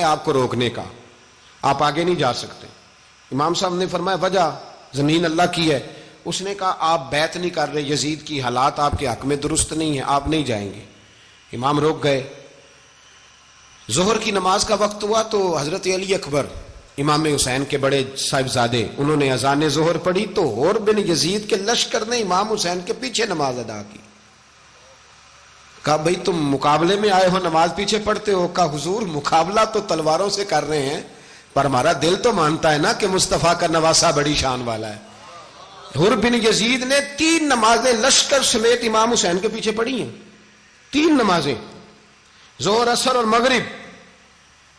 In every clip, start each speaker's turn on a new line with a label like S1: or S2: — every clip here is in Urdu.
S1: آپ کو روکنے کا، آپ آگے نہیں جا سکتے۔ امام صاحب نے فرمایا وجہ زمین اللہ کی ہے۔ اس نے کہا آپ بیعت نہیں کر رہے، یزید کی حالات آپ کے حق میں درست نہیں ہیں، آپ نہیں جائیں گے۔ امام روک گئے۔ ظہر کی نماز کا وقت ہوا تو حضرت علی اکبر امام حسین کے بڑے صاحبزادے انہوں نے اذان ظہر پڑھی تو حور بن یزید کے لشکر نے امام حسین کے پیچھے نماز ادا کی۔ کہا بھئی تم مقابلے میں آئے ہو، نماز پیچھے پڑھتے ہو؟ کہا حضور مقابلہ تو تلواروں سے کر رہے ہیں، پر ہمارا دل تو مانتا ہے نا کہ مصطفیٰ کا نواسہ بڑی شان والا ہے۔ حور بن یزید نے 3 نمازیں لشکر سمیت امام حسین کے پیچھے پڑھی ہیں، 3 نمازیں، ظہر اثر اور مغرب۔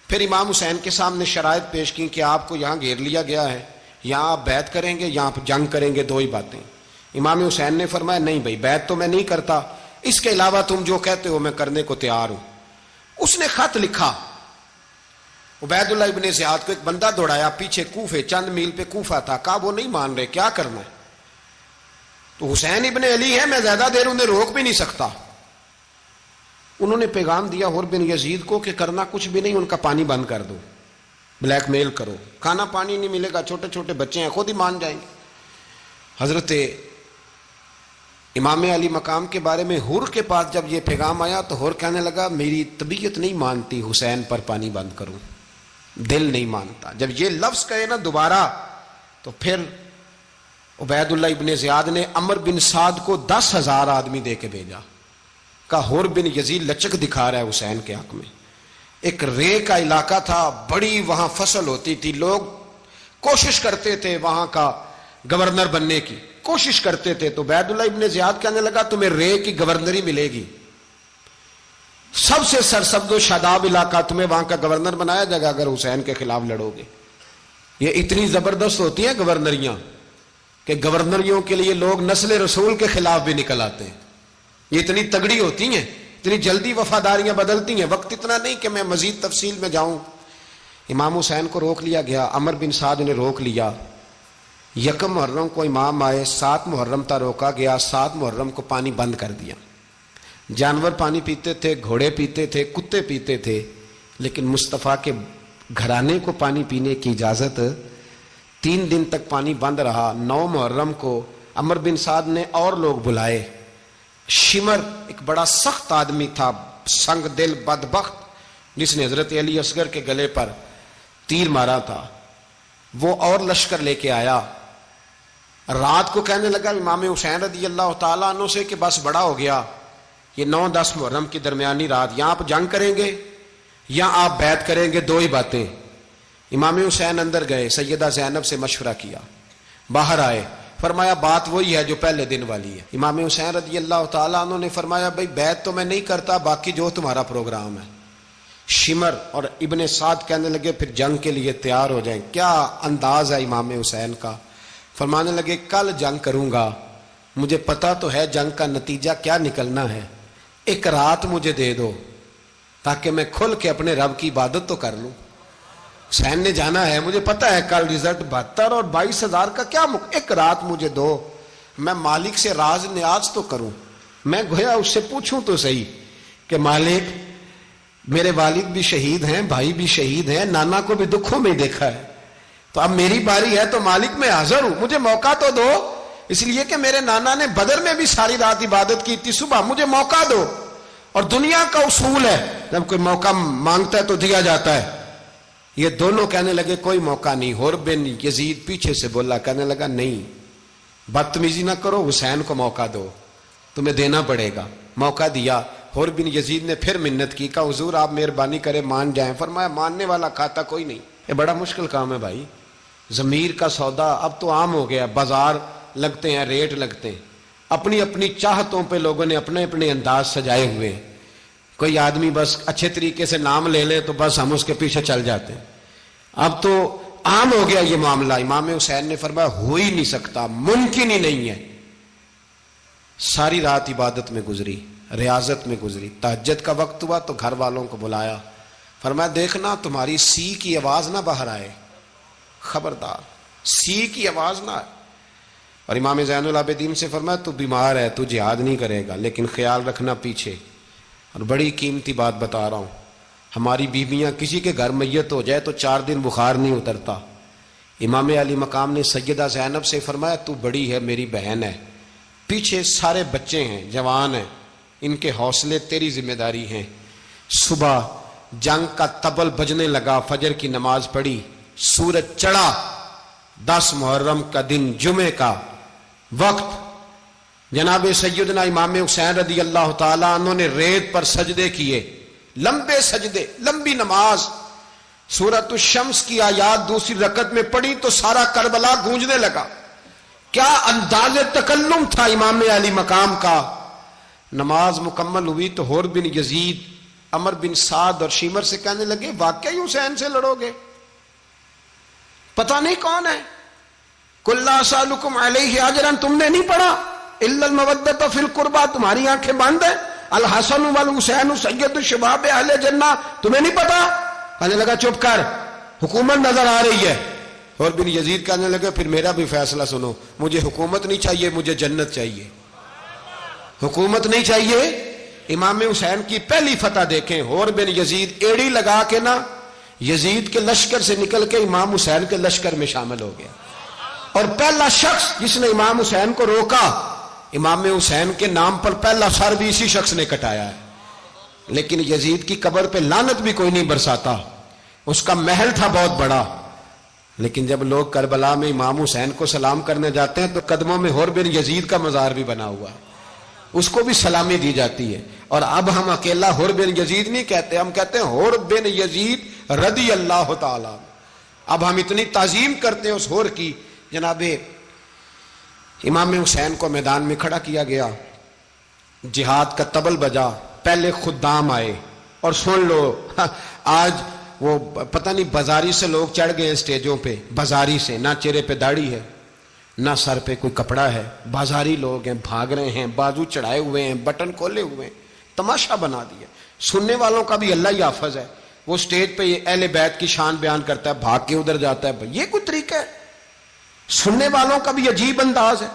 S1: پھر امام حسین کے سامنے شرائط پیش کی کہ آپ کو یہاں گھیر لیا گیا ہے، یہاں آپ بیعت کریں گے، یہاں جنگ کریں گے، 2 ہی باتیں۔ امام حسین نے فرمایا نہیں بھائی بیعت تو میں نہیں کرتا، اس کے علاوہ تم جو کہتے ہو میں کرنے کو تیار ہوں۔ اس نے خط لکھا، عبید اللہ ابن زیاد کو ایک بندہ دوڑایا پیچھے، کوفے چند میل پہ کوفہ تھا۔ کہا وہ نہیں مان رہے، کیا کرنا ہے؟ تو حسین ابن علی ہے، میں زیادہ دیر انہیں روک بھی نہیں سکتا۔ انہوں نے پیغام دیا حور بن یزید کو کہ کرنا کچھ بھی نہیں، ان کا پانی بند کر دو، بلیک میل کرو، کھانا پانی نہیں ملے گا، چھوٹے چھوٹے بچے ہیں، خود ہی مان جائیں گے۔ حضرت امام علی مقام کے بارے میں حور کے پاس جب یہ پیغام آیا تو حور کہنے لگا میری طبیعت نہیں مانتی حسین پر پانی بند کروں، دل نہیں مانتا۔ جب یہ لفظ کہے نا دوبارہ تو پھر عبید اللہ ابن زیاد نے عمر بن سعد کو 10,000 آدمی دے کے بھیجا۔ کہا حور بن یزید لچک دکھا رہا ہے حسین کے حق میں۔ ایک رے کا علاقہ تھا، بڑی وہاں فصل ہوتی تھی، لوگ کوشش کرتے تھے وہاں کا گورنر بننے کی، کوشش کرتے تھے۔ تو عبید اللہ ابن زیاد کہنے لگا تمہیں رے کی گورنری ملے گی، سب سے سرسبز و شاداب علاقہ، تمہیں وہاں کا گورنر بنایا جائے گا اگر حسین کے خلاف لڑو گے۔ یہ اتنی زبردست ہوتی ہیں گورنریاں کہ گورنریوں کے لیے لوگ نسل رسول کے خلاف بھی نکل آتے ہیں۔ یہ اتنی تگڑی ہوتی ہیں، اتنی جلدی وفاداریاں بدلتی ہیں۔ وقت اتنا نہیں کہ میں مزید تفصیل میں جاؤں۔ امام حسین کو روک لیا گیا، عمر بن سعد نے روک لیا۔ 1 محرم کو امام آئے، 7 محرم تا روکا گیا، 7 محرم کو پانی بند کر دیا۔ جانور پانی پیتے تھے، گھوڑے پیتے تھے، کتے پیتے تھے، لیکن مصطفیٰ کے گھرانے کو پانی پینے کی اجازت 3 دن تک پانی بند رہا۔ 9 محرم کو عمر بن سعد نے اور لوگ بلائے۔ شمر ایک بڑا سخت آدمی تھا، سنگ دل بدبخت، جس نے حضرت علی اصغر کے گلے پر تیر مارا تھا، وہ اور لشکر لے کے آیا۔ رات کو کہنے لگا امام حسین رضی اللہ تعالیٰ عنہ سے کہ بس بڑا ہو گیا، یہ 9-10 محرم کی درمیانی رات، یہاں آپ جنگ کریں گے یا آپ بیعت کریں گے، 2 ہی باتیں۔ امام حسین اندر گئے، سیدہ زینب سے مشورہ کیا، باہر آئے، فرمایا بات وہی ہے جو پہلے دن والی ہے۔ امام حسین رضی اللہ تعالیٰ عنہ نے فرمایا بھائی بیعت تو میں نہیں کرتا، باقی جو تمہارا پروگرام ہے۔ شمر اور ابن سعد کہنے لگے پھر جنگ کے لیے تیار ہو جائیں۔ کیا انداز ہے امام حسین کا، فرمانے لگے کل جنگ کروں گا، مجھے پتا تو ہے جنگ کا نتیجہ کیا نکلنا ہے، 1 رات مجھے دے دو تاکہ میں کھل کے اپنے رب کی عبادت تو کر لوں۔ حسین نے جانا ہے، مجھے پتا ہے کل رزلٹ 72 اور 22,000 کا کیا 1 رات مجھے دو، میں مالک سے راز نیاز تو کروں، میں گویا اس سے پوچھوں تو صحیح کہ مالک میرے والد بھی شہید ہیں، بھائی بھی شہید ہیں، نانا کو بھی دکھوں میں دیکھا ہے، تو اب میری باری ہے تو مالک میں حاضر ہوں، مجھے موقع تو دو، اس لیے کہ میرے نانا نے بدر میں بھی ساری رات عبادت کی تھی، صبح مجھے موقع دو۔ اور دنیا کا اصول ہے جب کوئی موقع مانگتا ہے تو دیا جاتا ہے۔ یہ دونوں کہنے لگے کوئی موقع نہیں۔ حور بن یزید پیچھے سے بولا، کہنے لگا نہیں بدتمیزی نہ کرو، حسین کو موقع دو، تمہیں دینا پڑے گا۔ موقع دیا۔ حور بن یزید نے پھر منت کی، کہا حضور آپ مہربانی کرے مان جائیں۔ فرمایا ماننے والا کھاتا کوئی نہیں، یہ بڑا مشکل کام ہے بھائی، ضمیر کا سودا اب تو عام ہو گیا، بازار لگتے ہیں، ریٹ لگتے ہیں، اپنی اپنی چاہتوں پہ لوگوں نے اپنے اپنے انداز سجائے ہوئے ہیں۔ کوئی آدمی بس اچھے طریقے سے نام لے لے تو بس ہم اس کے پیچھے چل جاتے ہیں، اب تو عام ہو گیا یہ معاملہ۔ امام حسین نے فرمایا ہو ہی نہیں سکتا، ممکن ہی نہیں ہے۔ ساری رات عبادت میں گزری، ریاضت میں گزری، تہجد کا وقت ہوا تو گھر والوں کو بلایا، فرمایا دیکھنا تمہاری سی کی آواز نہ باہر آئے، خبردار سی کی آواز نہ آئے۔ اور امام زین العابدین سے فرمایا تو بیمار ہے، تو جہاد نہیں کرے گا، لیکن خیال رکھنا پیچھے۔ اور بڑی قیمتی بات بتا رہا ہوں، ہماری بیویاں کسی کے گھر میت ہو جائے تو 4 دن بخار نہیں اترتا. امام علی مقام نے سیدہ زینب سے فرمایا تو بڑی ہے، میری بہن ہے، پیچھے سارے بچے ہیں، جوان ہیں، ان کے حوصلے تیری ذمہ داری ہیں. صبح جنگ کا طبل بجنے لگا، فجر کی نماز پڑھی، سورج چڑھا، 10 محرم کا دن، جمعے کا وقت. جناب سیدنا امام حسین رضی اللہ تعالیٰ عنہ نے ریت پر سجدے کیے، لمبے سجدے، لمبی نماز. سورۃ الشمس کی آیات دوسری رکعت میں پڑھی تو سارا کربلا گونجنے لگا. کیا انداز تکلم تھا امام علی مقام کا. نماز مکمل ہوئی تو حور بن یزید، عمر بن سعد اور شیمر سے کہنے لگے واقعی حسین سے لڑو گے؟ پتہ نہیں کون ہے. قل لا اسألکم علیہ اجرا، تم نے نہیں پڑھا؟ الا المودۃ فی القربى، تمہاری آنکھیں بند ہیں. الحسن والحسین سید الشباب اہل جنہ، تمہیں نہیں پتا؟ کہنے لگا چپ کر، حکومت نظر آ رہی ہے. اور بن یزید کہنے لگا پھر میرا بھی فیصلہ سنو، مجھے حکومت نہیں چاہیے، مجھے جنت چاہیے. حکومت نہیں چاہیے. امام حسین کی پہلی فتح دیکھیں، اور بن یزید ایڑی لگا کے نا یزید کے لشکر سے نکل کے امام حسین کے لشکر میں شامل ہو گیا. اور پہلا شخص جس نے امام حسین کو روکا، امام حسین کے نام پر پہلا سر بھی اسی شخص نے کٹایا ہے. لیکن یزید کی قبر پہ لعنت بھی کوئی نہیں برساتا، اس کا محل تھا بہت بڑا. لیکن جب لوگ کربلا میں امام حسین کو سلام کرنے جاتے ہیں تو قدموں میں حور بن یزید کا مزار بھی بنا ہوا ہے، اس کو بھی سلامی دی جاتی ہے. اور اب ہم اکیلا حور بن یزید نہیں کہتے، ہم کہتے ہیں حور بن یزید رضی اللہ تعالی. اب ہم اتنی تعظیم کرتے ہیں اس حور کی. جناب امام حسین کو میدان میں کھڑا کیا گیا، جہاد کا طبل بجا، پہلے خدام آئے. اور سن لو، آج وہ پتہ نہیں بازاری سے لوگ چڑھ گئے اسٹیجوں پہ، بازاری سے، نہ چہرے پہ داڑھی ہے، نہ سر پہ کوئی کپڑا ہے، بازاری لوگ ہیں، بھاگ رہے ہیں، بازو چڑھائے ہوئے ہیں، بٹن کھولے ہوئے ہیں، تماشا بنا دیا. سننے والوں کا بھی اللہ ہی حافظ ہے. وہ اسٹیج پہ یہ اہل بیت کی شان بیان کرتا ہے، بھاگ کے ادھر جاتا ہے. یہ کوئی طریقہ ہے؟ سننے والوں کا بھی عجیب انداز ہے،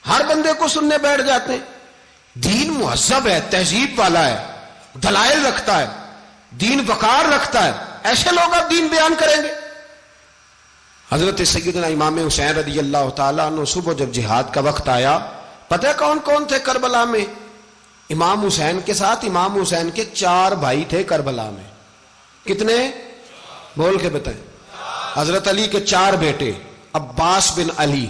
S1: ہر بندے کو سننے بیٹھ جاتے ہیں. دین مہذب ہے، تہذیب والا ہے، دلائل رکھتا ہے، دین وقار رکھتا ہے. ایسے لوگ اب دین بیان کریں گے؟ حضرت سیدنا امام حسین رضی اللہ تعالیٰ عنہ صبح جب جہاد کا وقت آیا، پتہ ہے کون کون تھے کربلا میں؟ امام حسین کے ساتھ امام حسین کے 4 بھائی تھے کربلا میں. کتنے؟ بول کے بتائیں. حضرت علی کے 4 بیٹے، عباس بن علی،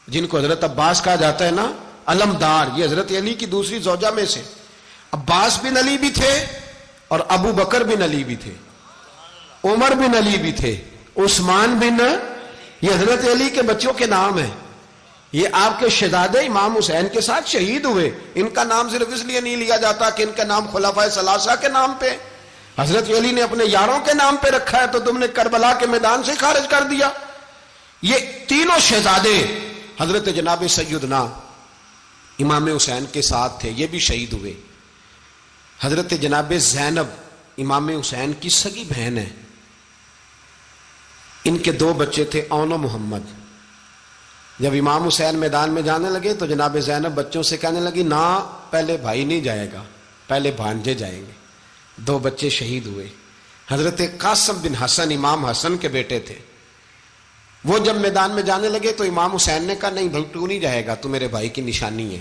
S1: جن کو حضرت عباس کہا جاتا ہے نا، علمدار، یہ حضرت علی کی دوسری زوجہ میں سے. عباس بن علی بھی تھے اور ابو بکر بن علی بھی تھے، عمر بن علی بھی تھے، عثمان بن، یہ حضرت علی کے بچوں کے نام ہیں. یہ آپ کے شہزادے امام حسین کے ساتھ شہید ہوئے. ان کا نام صرف اس لیے نہیں لیا جاتا کہ ان کا نام خلفائے ثلاثہ کے نام پہ، حضرت علی نے اپنے یاروں کے نام پہ رکھا ہے تو تم نے کربلا کے میدان سے خارج کر دیا. یہ تینوں شہزادے حضرت جناب سیدنا امام حسین کے ساتھ تھے، یہ بھی شہید ہوئے. حضرت جناب زینب امام حسین کی سگی بہن ہے، ان کے 2 بچے تھے، اون و محمد. جب امام حسین میدان میں جانے لگے تو جناب زینب بچوں سے کہنے لگی نہ، پہلے بھائی نہیں جائے گا، پہلے بھانجے جائیں گے. 2 بچے شہید ہوئے. حضرت قاسم بن حسن امام حسن کے بیٹے تھے. وہ جب میدان میں جانے لگے تو امام حسین نے کہا نہیں بھائی تو نہیں جائے گا، تو میرے بھائی کی نشانی ہے،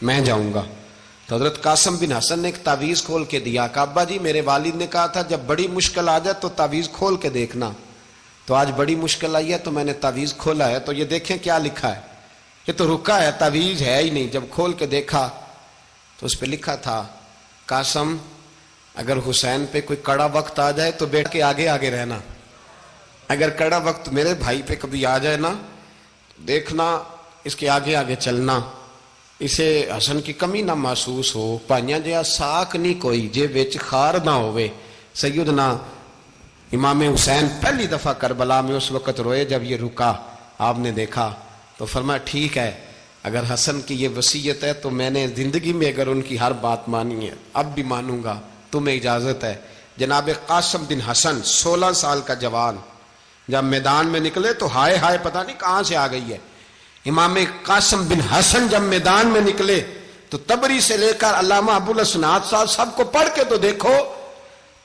S1: میں جاؤں گا. تو حضرت قاسم بن حسن نے ایک تعویذ کھول کے دیا کہ ابا جی میرے والد نے کہا تھا جب بڑی مشکل آ جائے تو تعویذ کھول کے دیکھنا. تو آج بڑی مشکل آئی ہے تو میں نے تعویذ کھولا ہے، تو یہ دیکھیں کیا لکھا ہے. یہ تو رکا ہے، تعویذ ہے ہی نہیں. جب کھول کے دیکھا تو اس پہ لکھا تھا قاسم اگر حسین پہ کوئی کڑا وقت آ جائے تو بیٹھ کے آگے آگے رہنا، اگر کڑا وقت میرے بھائی پہ کبھی آ جائے نا دیکھنا اس کے آگے آگے چلنا، اسے حسن کی کمی نہ محسوس ہو. پائیاں جہاں ساک نہیں کوئی جے وچ خار نہ ہوئے. سیدنا امام حسین پہلی دفعہ کربلا میں اس وقت روئے جب یہ رکا. آپ نے دیکھا تو فرمایا ٹھیک ہے، اگر حسن کی یہ وصیت ہے تو میں نے زندگی میں اگر ان کی ہر بات مانی ہے اب بھی مانوں گا، تمہیں اجازت ہے. جناب قاسم بن حسن 16 سال کا جوان جب میدان میں نکلے تو ہائے ہائے پتہ نہیں کہاں سے آ گئی ہے. امام قاسم بن حسن جب میدان میں نکلے تو تبری سے لے کر علامہ ابو الاسناد صاحب سب کو پڑھ کے تو دیکھو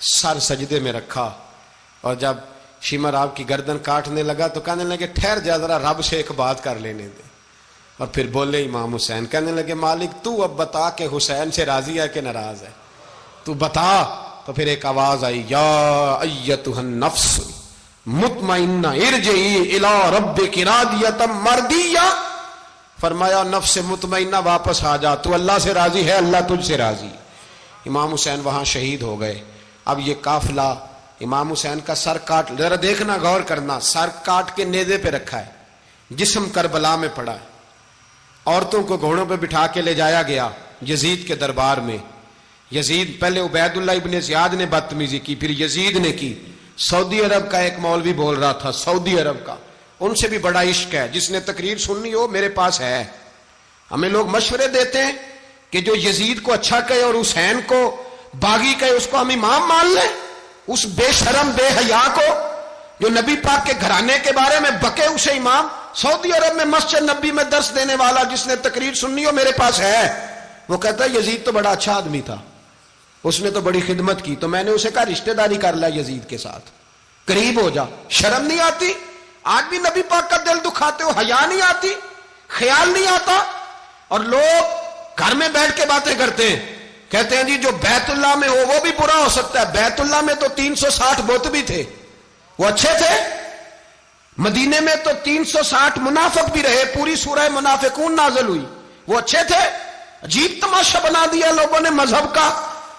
S1: سر سجدے میں رکھا، اور جب شمر آپ کی گردن کاٹنے لگا تو کہنے لگے ٹھہر جا ذرا رب سے ایک بات کر لینے دے. اور پھر بولے امام حسین، کہنے لگے مالک تو اب بتا کہ حسین سے راضی ہے کہ ناراض ہے، تو بتا. تو پھر ایک آواز آئی، یا ایتھا النفس مطمئنہ ارجعی الی ربک راضیۃ مرضیہ. فرمایا نفس مطمئنہ واپس آ جا، تو اللہ سے راضی ہے، اللہ تجھ سے راضی. امام حسین وہاں شہید ہو گئے. اب یہ قافلہ امام حسین کا سر کاٹ، ذرا دیکھنا غور کرنا، سر کاٹ کے نیزے پہ رکھا ہے، جسم کربلا میں پڑا ہے. عورتوں کو گھوڑوں پہ بٹھا کے لے جایا گیا یزید کے دربار میں. یزید پہلے عبید اللہ ابن زیاد نے بدتمیزی کی، پھر یزید نے کی. سعودی عرب کا ایک مولوی بول رہا تھا، سعودی عرب کا، ان سے بھی بڑا عشق ہے، جس نے تقریر سننی ہو میرے پاس ہے. ہمیں لوگ مشورے دیتے ہیں کہ جو یزید کو اچھا کہے اور حسین کو باغی کہے اس کو ہم امام مان لیں. اس بے شرم بے حیا کو جو نبی پاک کے گھرانے کے بارے میں بکے اسے امام. سعودی عرب میں مسجد نبی میں درس دینے والا جس نے تقریر سننی ہو میرے پاس ہے. وہ کہتا ہے یزید تو بڑا اچھا آدمی تھا، اس نے تو بڑی خدمت کی. تو میں نے اسے کہا رشتہ داری کر لیا یزید کے ساتھ، قریب ہو جا. شرم نہیں آتی؟ آج بھی نبی پاک کا دل دکھاتے ہو، حیا نہیں آتی، خیال نہیں آتا. اور لوگ گھر میں بیٹھ کے باتیں کرتے ہیں، کہتے ہیں جی جو بیت اللہ میں ہو وہ بھی برا ہو سکتا ہے. بیت اللہ میں تو 360 بت بھی تھے، وہ اچھے تھے. مدینے میں تو 360 منافق بھی رہے، پوری سورہ منافقون نازل ہوئی، وہ اچھے تھے. عجیب تماشا بنا دیا لوگوں نے مذہب کا.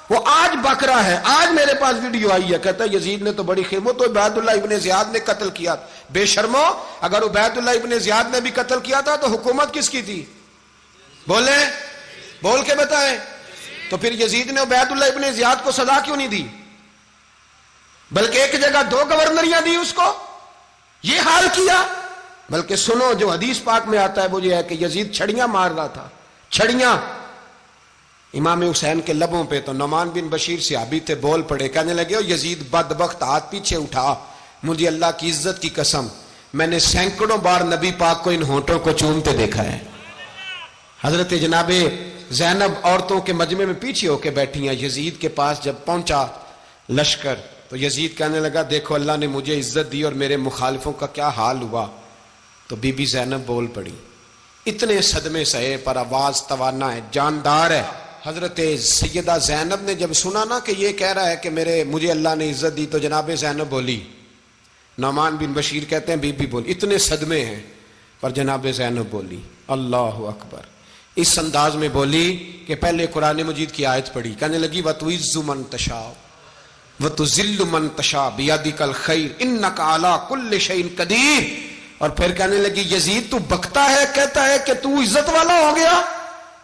S1: وہ آج بک رہا ہے، آج میرے پاس ویڈیو آئی ہے، کہتا ہے یزید نے تو بڑی خدمت، تو عبید اللہ ابن زیاد نے قتل کیا. بے شرمو، اگر عبید اللہ ابن زیاد نے بھی قتل کیا تھا تو حکومت کس کی تھی؟ بولے، بول کے بتائیں. تو پھر یزید نے عبید اللہ ابن زیاد کو سزا کیوں نہیں دی، بلکہ ایک جگہ 2 گورنریاں دی اس کو؟ یہ حال کیا. بلکہ سنو جو حدیث پاک میں آتا ہے وہ یہ ہے کہ یزید چھڑیاں مار رہا تھا، چھڑیاں امام حسین کے لبوں پہ. تو نعمان بن بشیر صحابی تھے، بول پڑے، کہنے لگے او یزید بدبخت، ہاتھ پیچھے اٹھا، مجھے اللہ کی عزت کی قسم میں نے سینکڑوں بار نبی پاک کو ان ہونٹوں کو چومتے دیکھا ہے. حضرت جناب زینب عورتوں کے مجمع میں پیچھے ہو کے بیٹھی ہیں. یزید کے پاس جب پہنچا لشکر تو یزید کہنے لگا دیکھو اللہ نے مجھے عزت دی اور میرے مخالفوں کا کیا حال ہوا. تو بی بی زینب بول پڑی، اتنے صدمے سہے پر آواز توانا ہے، جاندار ہے. حضرت سیدہ زینب نے جب سنا نا کہ یہ کہہ رہا ہے کہ مجھے اللہ نے عزت دی، تو جناب زینب بولی. نعمان بن بشیر کہتے ہیں بی بی بولی، اتنے صدمے ہیں پر جناب زینب بولی اللہ اکبر. اس انداز میں بولی کہ پہلے قرآن مجید کی آیت پڑھی، کہنے لگی وَتُعِزُّ مَن تَشَاءُ وَتُذِلُّ مَن تَشَاءُ بِيَدِكَ الْخَيْرُ إِنَّكَ عَلَىٰ كُلِّ شَيْءٍ قَدِيرٌ. اور پھر کہنے لگی یزید تو بکتا ہے، کہتا ہے کہ تو عزت والا ہو گیا،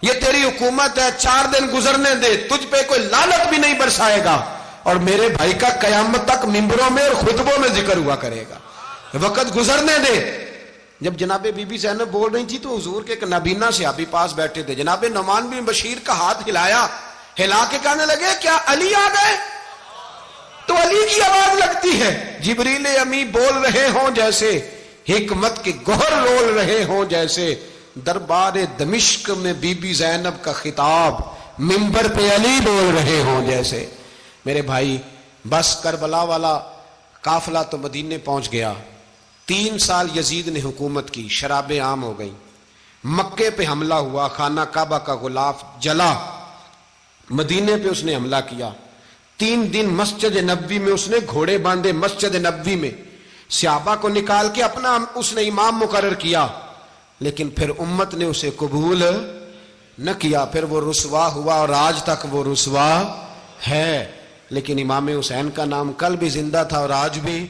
S1: یہ تیری حکومت ہے، 4 دن گزرنے دے، تجھ پہ کوئی لعنت بھی نہیں برسائے گا، اور میرے بھائی کا قیامت تک ممبروں میں اور خطبوں میں ذکر ہوا کرے گا، وقت گزرنے دے. جب جناب بی بی زینب بول رہی تھی تو حضور کے ایک نابینا صحابی پاس بیٹھے تھے. جناب نعمان بن بشیر کا ہاتھ ہلایا، ہلا کے کہنے لگے کیا علی آ گئے؟ تو علی کی آواز لگتی ہے، جبریل امی بول رہے ہوں جیسے، حکمت کے گوہر رول رہے ہوں جیسے. دربار دمشق میں بی بی زینب کا خطاب، منبر پہ علی بول رہے ہوں جیسے. میرے بھائی بس کربلا والا قافلہ تو مدینے پہنچ گیا. 3 سال یزید نے حکومت کی، شرابیں عام ہو گئیں، مکے پہ حملہ ہوا، خانہ کعبہ کا غلاف جلا، مدینے پہ اس نے حملہ کیا. 3 دن مسجد نبوی میں اس نے گھوڑے باندھے، مسجد نبوی میں صحابہ کو نکال کے اپنا اس نے امام مقرر کیا. لیکن پھر امت نے اسے قبول نہ کیا، پھر وہ رسوا ہوا اور آج تک وہ رسوا ہے. لیکن امام حسین کا نام کل بھی زندہ تھا اور آج بھی